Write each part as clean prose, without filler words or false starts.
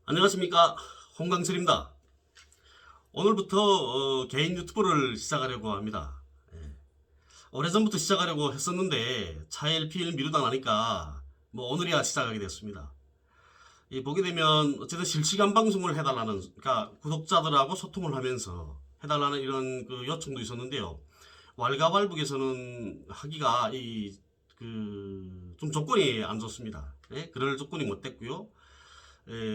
안녕하십니까, 홍강철입니다. 오늘부터 개인 유튜브를 시작하려고 합니다. 오래전부터 시작하려고 했었는데 차일피일 미루다 나니까 오늘이야 시작하게 됐습니다. 보게 되면 어쨌든 실시간 방송을 해달라는, 그러니까 구독자들하고 소통을 하면서 해달라는 이런 그 요청도 있었는데요. 왈가왈부에서는 하기가 좀 조건이 안 좋습니다. 그럴 조건이 못 됐고요.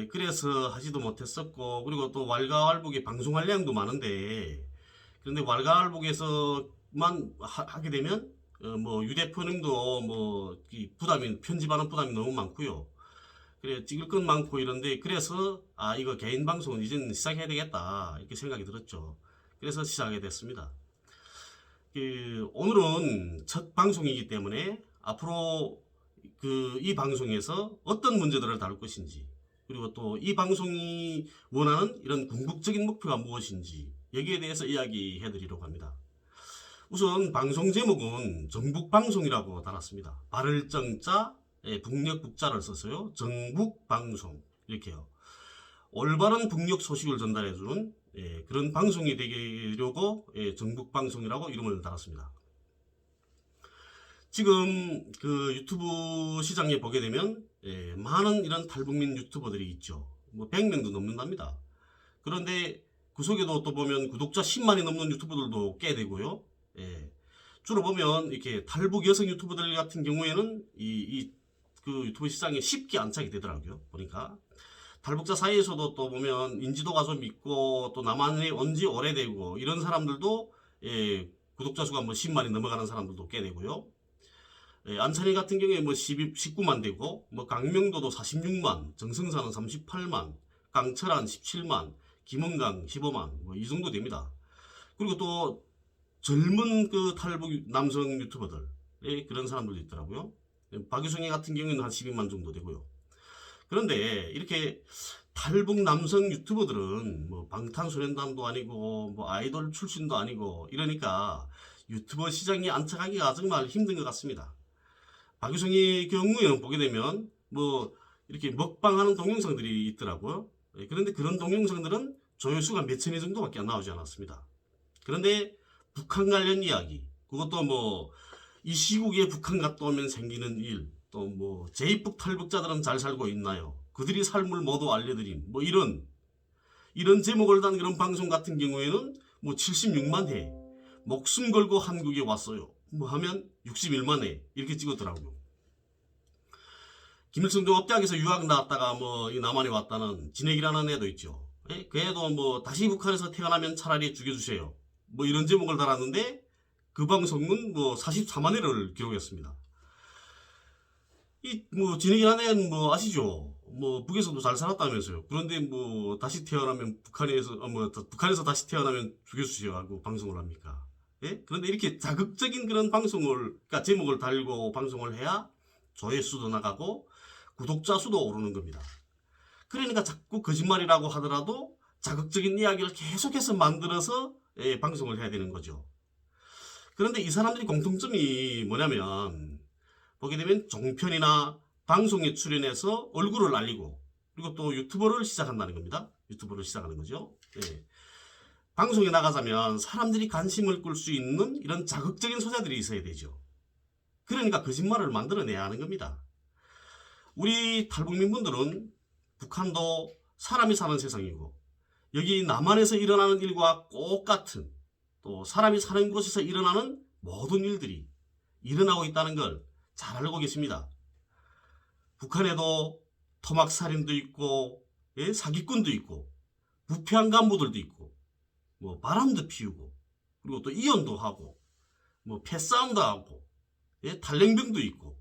그래서 하지도 못했었고, 그리고 또 왈가왈부에 방송할 내용도 많은데, 그런데 왈가왈부에서만 하게 되면 유 대표님도 편집하는 부담이 너무 많고요. 그래, 찍을 건 많고 이런데, 그래서 이거 개인 방송은 이제는 시작해야 되겠다 이렇게 생각이 들었죠. 그래서 시작하게 됐습니다. 오늘은 첫 방송이기 때문에 앞으로 이 방송에서 어떤 문제들을 다룰 것인지, 그리고 또 이 방송이 원하는 이런 궁극적인 목표가 무엇인지 여기에 대해서 이야기해 드리려고 합니다. 우선 방송 제목은 정북방송이라고 달았습니다. 발을정자, 북녘북자를 써서요. 정북방송 이렇게요. 올바른 북녘 소식을 전달해주는 그런 방송이 되려고 정북방송이라고 이름을 달았습니다. 지금 그 유튜브 시장에 보게 되면 많은 이런 탈북민 유튜버들이 있죠. 100명도 넘는답니다. 그런데 그 속에도 또 보면 구독자 10만이 넘는 유튜버들도 꽤 되고요. 주로 보면 이렇게 탈북 여성 유튜버들 같은 경우에는 그 유튜브 시장에 쉽게 안착이 되더라고요. 보니까 탈북자 사이에서도 또 보면 인지도가 좀 있고 또 남한에 온 지 오래되고 이런 사람들도 구독자 수가 10만이 넘어가는 사람들도 꽤 되고요. 안찬희 같은 경우에 19만 되고, 강명도도 46만, 정승사는 38만, 강철한 17만, 김은강 15만, 이 정도 됩니다. 그리고 또 젊은 그 탈북 남성 유튜버들, 그런 사람들도 있더라고요. 박유성이 같은 경우에는 한 12만 정도 되고요. 그런데 이렇게 탈북 남성 유튜버들은 방탄소년단도 아니고 아이돌 출신도 아니고 이러니까 유튜버 시장에 안착하기가 정말 힘든 것 같습니다. 박유성의 경우에는 보게 되면 이렇게 먹방하는 동영상들이 있더라고요. 그런데 그런 동영상들은 조회수가 몇 천회 정도밖에 안 나오지 않았습니다. 그런데 북한 관련 이야기, 그것도 이 시국에 북한 갔다 오면 생기는 일, 또 제2북 탈북자들은 잘 살고 있나요? 그들이 삶을 모두 알려드림, 이런 제목을 단 그런 방송 같은 경우에는 76만 회, 목숨 걸고 한국에 왔어요. 하면 61만 회 이렇게 찍었더라고요. 김일성 종합대학에서 유학 나왔다가 남한에 왔다는 진액이라는 애도 있죠. 그 애도 다시 북한에서 태어나면 차라리 죽여주세요. 이런 제목을 달았는데 그 방송은 44만 회를 기록했습니다. 진액이라는 애는 아시죠? 북에서도 잘 살았다면서요. 그런데 다시 태어나면 북한에서 다시 태어나면 죽여주세요 하고 방송을 합니까? 예? 그런데 이렇게 자극적인 그런 그러니까 제목을 달고 방송을 해야 조회수도 나가고 구독자 수도 오르는 겁니다. 그러니까 자꾸 거짓말이라고 하더라도 자극적인 이야기를 계속해서 만들어서 방송을 해야 되는 거죠. 그런데 이 사람들이 공통점이 뭐냐면 보게 되면 종편이나 방송에 출연해서 얼굴을 알리고 그리고 또 유튜버를 시작한다는 겁니다. 유튜버를 시작하는 거죠. 방송에 나가자면 사람들이 관심을 끌 수 있는 이런 자극적인 소재들이 있어야 되죠. 그러니까 거짓말을 만들어내야 하는 겁니다. 우리 탈북민분들은 북한도 사람이 사는 세상이고 여기 남한에서 일어나는 일과 똑같은 또 사람이 사는 곳에서 일어나는 모든 일들이 일어나고 있다는 걸 잘 알고 계십니다. 북한에도 토막살인도 있고 사기꾼도 있고 부패한 간부들도 있고 바람도 피우고 그리고 또 이혼도 하고 패싸움도 하고 탈냉병도 있고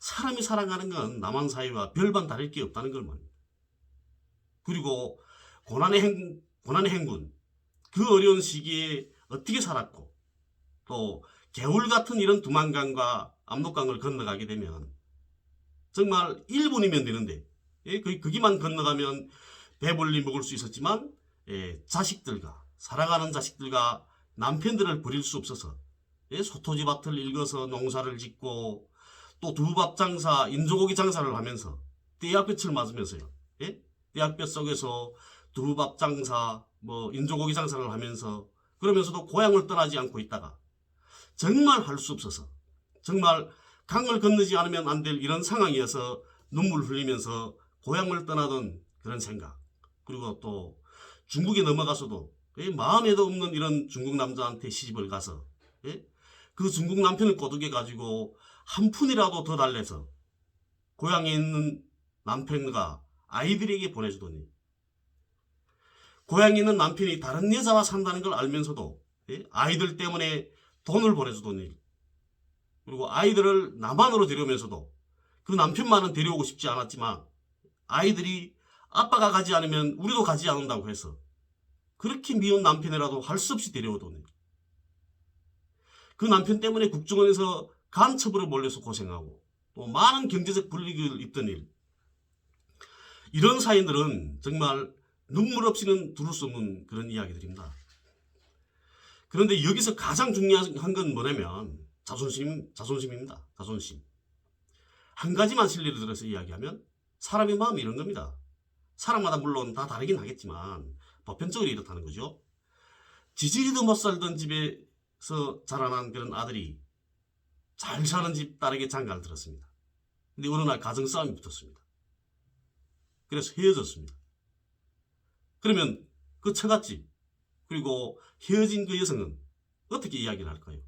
사람이 살아가는 건 남한 사회와 별반 다를 게 없다는 걸 말입니다. 그리고 고난의 행군 그 어려운 시기에 어떻게 살았고 또 개울 같은 이런 두만강과 압록강을 건너가게 되면 정말 1분이면 되는데 거기만 건너가면 배불리 먹을 수 있었지만 자식들과 사랑하는 자식들과 남편들을 버릴 수 없어서 소토지밭을 읽어서 농사를 짓고 또 두부밥 장사, 인조고기 장사를 하면서 떼약볕을 맞으면서요. 대학 뱃속에서 두부밥 장사, 뭐 인조고기 장사를 하면서 그러면서도 고향을 떠나지 않고 있다가 정말 할 수 없어서 정말 강을 건너지 않으면 안 될 이런 상황이어서 눈물 흘리면서 고향을 떠나던 그런 생각. 그리고 또 중국에 넘어가서도 마음에도 없는 이런 중국 남자한테 시집을 가서 그 중국 남편을 꼬드겨 가지고 한 푼이라도 더 달래서 고향에 있는 남편과 아이들에게 보내주더니 고향에 있는 남편이 다른 여자와 산다는 걸 알면서도 아이들 때문에 돈을 보내주더니 그리고 아이들을 남한으로 데려오면서도 그 남편만은 데려오고 싶지 않았지만 아이들이 아빠가 가지 않으면 우리도 가지 않는다고 해서 그렇게 미운 남편이라도 할 수 없이 데려오더니 그 남편 때문에 국정원에서 간첩으로 몰려서 고생하고 또 많은 경제적 불이익을 입던 일. 이런 사연들은 정말 눈물 없이는 들을 수 없는 그런 이야기들입니다. 그런데 여기서 가장 중요한 건 뭐냐면 자존심입니다. 자존심. 한 가지만 실례를 들어서 이야기하면 사람의 마음이 이런 겁니다. 사람마다 물론 다 다르긴 하겠지만 보편적으로 이렇다는 거죠. 지지리도 못 살던 집에서 자라난 그런 아들이 잘 사는 집 딸에게 장가를 들었습니다. 근데 어느 날 가정싸움이 붙었습니다. 그래서 헤어졌습니다. 그러면 그 처갓집 그리고 헤어진 그 여성은 어떻게 이야기를 할까요?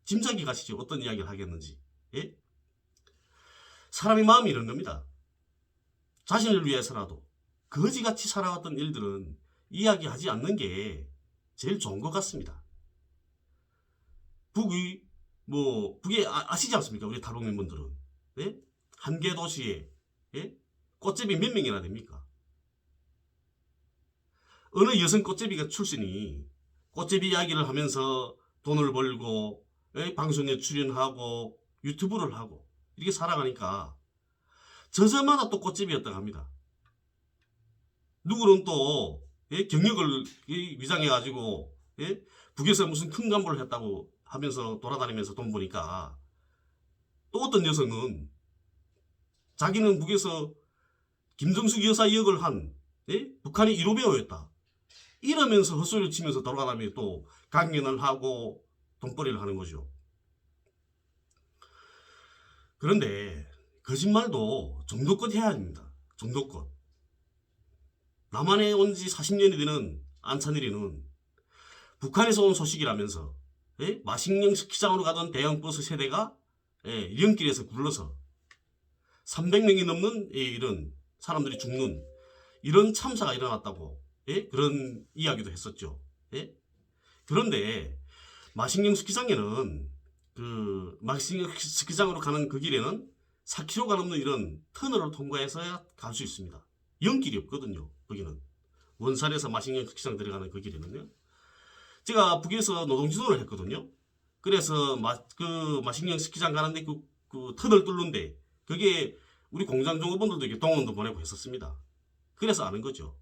짐작이 가시죠. 어떤 이야기를 하겠는지. 예? 사람의 마음이 이런 겁니다. 자신을 위해서라도 거지같이 살아왔던 일들은 이야기하지 않는 게 제일 좋은 것 같습니다. 북에 아시지 않습니까? 우리 탈북민분들은. 예? 한 개 도시에 꽃제비 몇 명이나 됩니까? 어느 여성 꽃제비가 출신이 꽃제비 이야기를 하면서 돈을 벌고 방송에 출연하고 유튜브를 하고 이렇게 살아가니까 저저마다 또 꽃제비였다고 합니다. 누구는 또 경력을 위장해가지고 북에서 무슨 큰 간부를 했다고 하면서 돌아다니면서 돈 버니까 또 어떤 여성은 자기는 북에서 김정숙 여사 역을 한 북한의 1호 배우였다. 이러면서 헛소리를 치면서 돌아다니며 또 강연을 하고 돈벌이를 하는 거죠. 그런데 거짓말도 정도껏 해야 합니다. 정도껏. 남한에 온 지 40년이 되는 안찬일이는 북한에서 온 소식이라면서 마식령 스키장으로 가던 대형버스 세대가 연길에서 굴러서 300명이 넘는 이런 사람들이 죽는 이런 참사가 일어났다고 그런 이야기도 했었죠. 그런데 마식령 스키장에는 마식령 스키장으로 가는 그 길에는 4km가 넘는 이런 터널을 통과해서야 갈 수 있습니다. 연길이 없거든요. 거기는 원산에서 마식령 스키장 들어가는 그 길에는요. 제가 북에서 노동지도를 했거든요. 그래서 마식령 스키장 가는데 그 터널 뚫는데 그게 우리 공장 종업원들도 이렇게 동원도 보내고 했었습니다. 그래서 아는 거죠.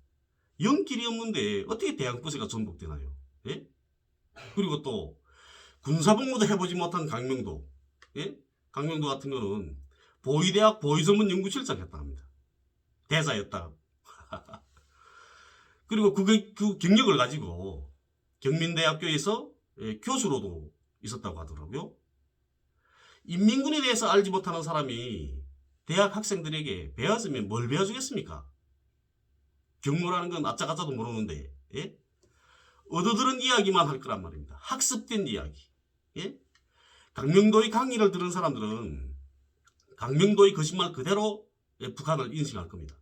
연길이 없는데 어떻게 대학버스가 전복되나요? 예? 그리고 또 군사복무도 해보지 못한 강명도, 강명도 같은 거는 보위대학 보위전문연구실장 했다 합니다. 대사였다. 그리고 그 경력을 가지고 경민대학교에서 교수로도 있었다고 하더라고요. 인민군에 대해서 알지 못하는 사람이 대학 학생들에게 배웠으면 뭘 배워주겠습니까? 경무라는 건 아짜가짜도 모르는데 얻어들은 이야기만 할 거란 말입니다. 학습된 이야기. 강명도의 강의를 들은 사람들은 강명도의 거짓말 그대로 북한을 인식할 겁니다.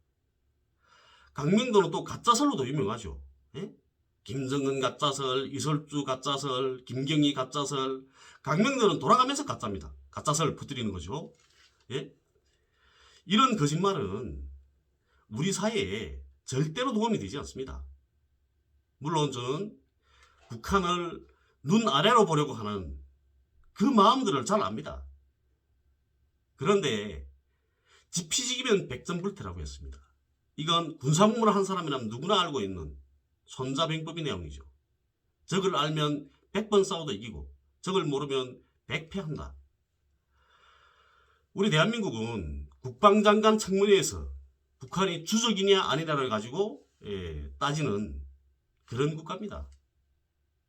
강명도는 또 가짜설로도 유명하죠. 김정은 가짜설, 이설주 가짜설, 김경희 가짜설. 강명도는 돌아가면서 가짜입니다. 가짜설 퍼뜨리는 거죠. 이런 거짓말은 우리 사회에 절대로 도움이 되지 않습니다. 물론 저는 북한을 눈 아래로 보려고 하는 그 마음들을 잘 압니다. 그런데 지피지기면 백전불태라고 했습니다. 이건 군사복무를 한 사람이라면 누구나 알고 있는 손자병법의 내용이죠. 적을 알면 100번 싸워도 이기고 적을 모르면 100패한다. 우리 대한민국은 국방장관 청문회에서 북한이 주적이냐 아니냐를 가지고 따지는 그런 국가입니다.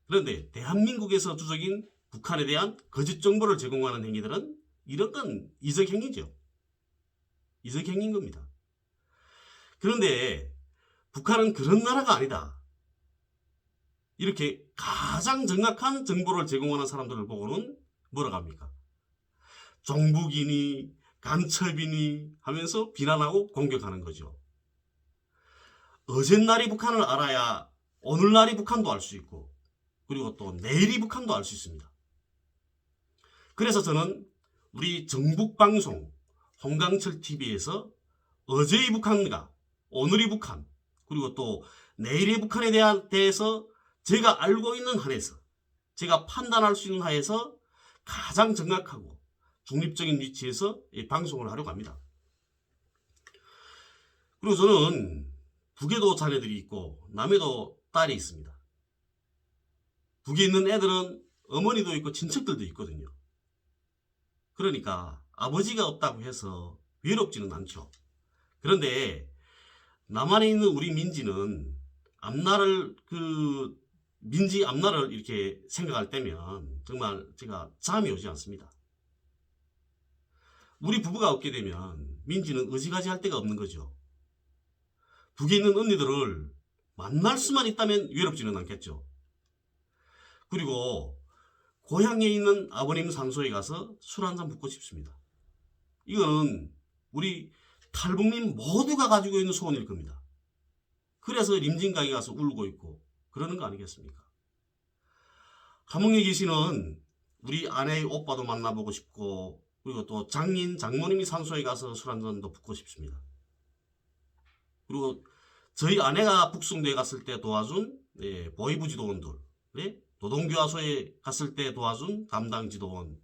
그런데 대한민국에서 주적인 북한에 대한 거짓 정보를 제공하는 행위들은 이런 건 이적행위죠. 이적행위인 겁니다. 그런데 북한은 그런 나라가 아니다. 이렇게 가장 정확한 정보를 제공하는 사람들을 보고는 뭐라고 합니까? 종북이니 간첩이니 하면서 비난하고 공격하는 거죠. 어젯날이 북한을 알아야 오늘날이 북한도 알 수 있고, 그리고 또 내일이 북한도 알 수 있습니다. 그래서 저는 우리 정북방송 홍강철 TV에서 어제의 북한과 오늘의 북한, 그리고 또 내일의 북한에 대해서 제가 알고 있는 한에서, 제가 판단할 수 있는 한에서 가장 정확하고 중립적인 위치에서 이 방송을 하려고 합니다. 그리고 저는 북에도 자녀들이 있고 남에도 딸이 있습니다. 북에 있는 애들은 어머니도 있고 친척들도 있거든요. 그러니까 아버지가 없다고 해서 외롭지는 않죠. 그런데 남한에 있는 우리 민지는 앞날을 민지 앞날을 이렇게 생각할 때면 정말 제가 잠이 오지 않습니다. 우리 부부가 없게 되면 민지는 의지가지 할 데가 없는 거죠. 북에 있는 언니들을 만날 수만 있다면 외롭지는 않겠죠. 그리고 고향에 있는 아버님 산소에 가서 술 한잔 붓고 싶습니다. 이거는 우리 탈북민 모두가 가지고 있는 소원일 겁니다. 그래서 림진강에 가서 울고 있고 그러는 거 아니겠습니까? 함흥에 계시는 우리 아내의 오빠도 만나보고 싶고, 그리고 또 장모님이 산소에 가서 술 한잔도 붓고 싶습니다. 그리고 저희 아내가 북송대에 갔을 때 도와준 보이부 지도원들, 노동교화소에 갔을 때 도와준 담당 지도원,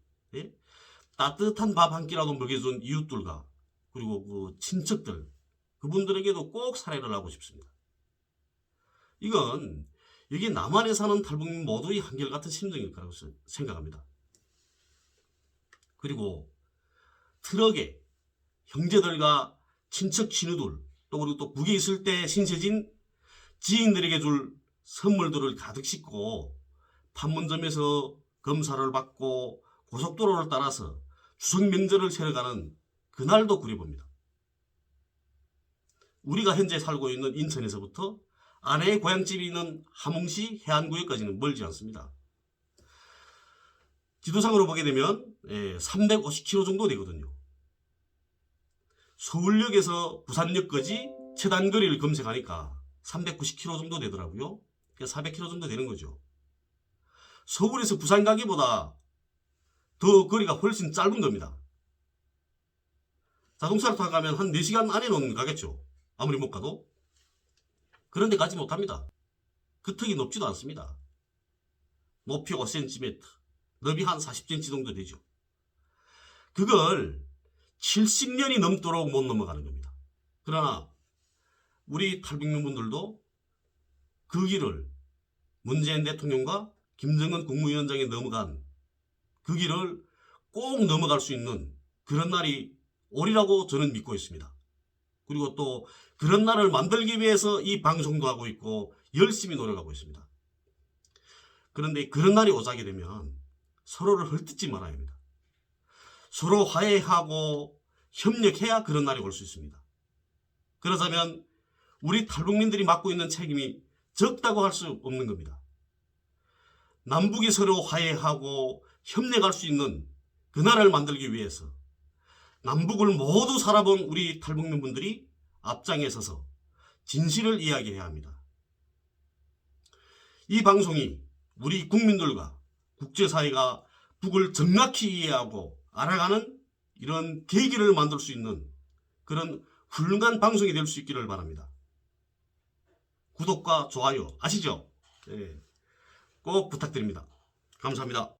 따뜻한 밥 한 끼라도 먹여준 이웃들과 그리고 그 친척들, 그분들에게도 꼭 사례를 하고 싶습니다. 이건 여기 남한에 사는 탈북민 모두의 한결같은 심정일 거라고 생각합니다. 그리고 트럭에 형제들과 친척 친구들, 그리고 또 북에 있을 때 신세진 지인들에게 줄 선물들을 가득 싣고 판문점에서 검사를 받고 고속도로를 따라서 추석 명절을 채워가는 그날도 그려봅니다. 우리가 현재 살고 있는 인천에서부터 아내의 고향집이 있는 함흥시 해안구역까지는 멀지 않습니다. 지도상으로 보게 되면 350km 정도 되거든요. 서울역에서 부산역까지 최단거리를 검색하니까 390km 정도 되더라고요. 그러니까 400km 정도 되는 거죠. 서울에서 부산 가기보다 더 거리가 훨씬 짧은 겁니다. 자동차를 타고 가면 한 4시간 안에는 가겠죠. 아무리 못 가도. 그런데 가지 못합니다. 그 턱이 높지도 않습니다. 높이 5cm, 너비 한 40cm 정도 되죠. 그걸 70년이 넘도록 못 넘어가는 겁니다. 그러나 우리 탈북민분들도 그 길을 문재인 대통령과 김정은 국무위원장이 넘어간 그 길을 꼭 넘어갈 수 있는 그런 날이 오리라고 저는 믿고 있습니다. 그리고 또 그런 날을 만들기 위해서 이 방송도 하고 있고 열심히 노력하고 있습니다. 그런데 그런 날이 오자게 되면 서로를 헐뜯지 말아야 합니다. 서로 화해하고 협력해야 그런 날이 올 수 있습니다. 그러자면 우리 탈북민들이 맡고 있는 책임이 적다고 할 수 없는 겁니다. 남북이 서로 화해하고 협력할 수 있는 그 나라를 만들기 위해서 남북을 모두 살아본 우리 탈북민분들이 앞장에 서서 진실을 이야기해야 합니다. 이 방송이 우리 국민들과 국제사회가 북을 정확히 이해하고 알아가는 이런 계기를 만들 수 있는 그런 훌륭한 방송이 될 수 있기를 바랍니다. 구독과 좋아요 아시죠? 꼭 부탁드립니다. 감사합니다.